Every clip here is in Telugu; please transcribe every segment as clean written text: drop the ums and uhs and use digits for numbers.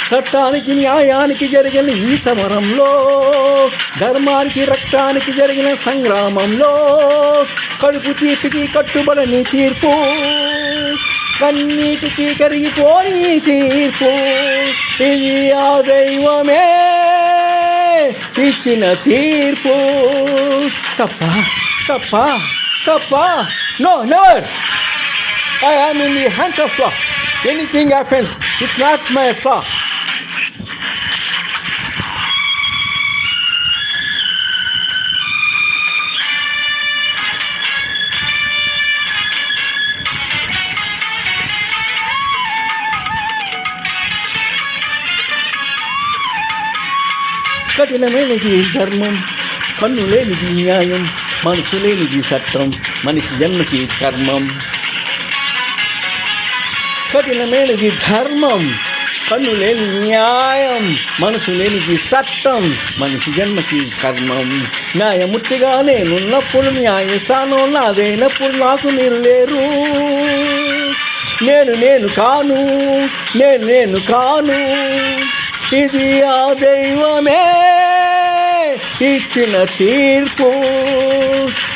చట్టానికి న్యాయానికి జరిగిన ఈ సమరంలో, ధర్మానికి రక్తానికి జరిగిన సంగ్రామంలో, కడుపు తీపికి కట్టుబడని తీర్పు, కన్నీటికి కరిగిపోని తీర్పు, ఇది ఆ దైవమే ఇచ్చిన తీర్పు. తప్ప తప్ప తప్ప, no, never. I am in the hands of law. Anything happens, it's not my fault. కఠినమైనది ధర్మం, కన్నులేనిది న్యాయం, మనసు లేనిది సత్యం, మనిషి జన్మకి కర్మం. కఠినమైనది ధర్మం, కన్నులేని న్యాయం, మనసు లేనిది సత్యం, మనిషి జన్మకి కర్మం. న్యాయమూర్తిగా నేనున్నప్పుడు న్యాయస్థానం నాదైనప్పుడు నాకు మీరు లేరు. నేను కాను, నేను కాను, ఇది ఆ దైవమే ఇచ్చిన తీర్పు.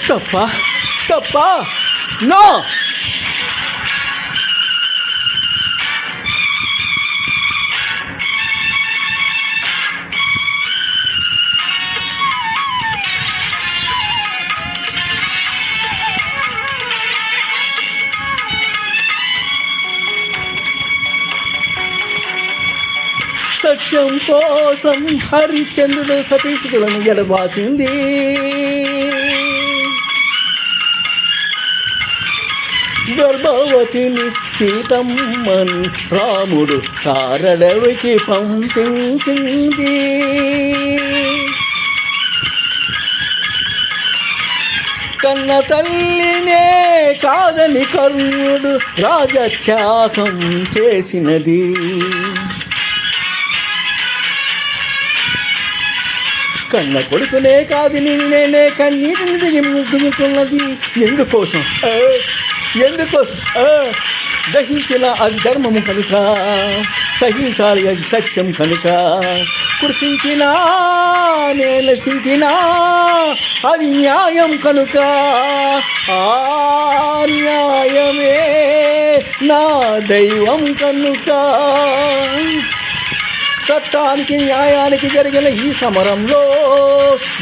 తప్ప తప్ప, నో. సత్యం కోసం హరిశ్చంద్రుడు సతీసులను ఎడబాసింది. గర్భవతిని సీతమ్మని రాముడు కారడవికి పంపించింది. కన్న తల్లినే కాదని కర్ణుడు రాజత్యాగం చేసినది. కన్న కొడుకునే కాదు నేనే కన్నీటిని దిగుతున్నది. ఎందుకోసం దహించిన అది ధర్మము కనుక, సహించాలి అది సత్యం కనుక. కృషించినా నేలసించినా అది న్యాయం కనుక, ఆ న్యాయమే నా దైవం కనుక. చట్టానికి న్యాయానికి జరిగిన ఈ సమరంలో,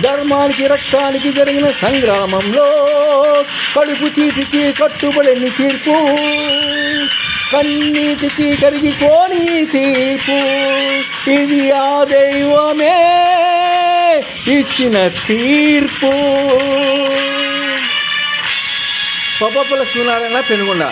ధర్మానికి రక్తానికి జరిగిన సంగ్రామంలో, కడుపు తీపికి కట్టుబడని తీర్పు, కన్నీటికి కరిగిపోని తీర్పు, ఇది ఆ దైవమే ఇచ్చిన తీర్పు. పప్పల సూనారాయణ, పెనుగొండ.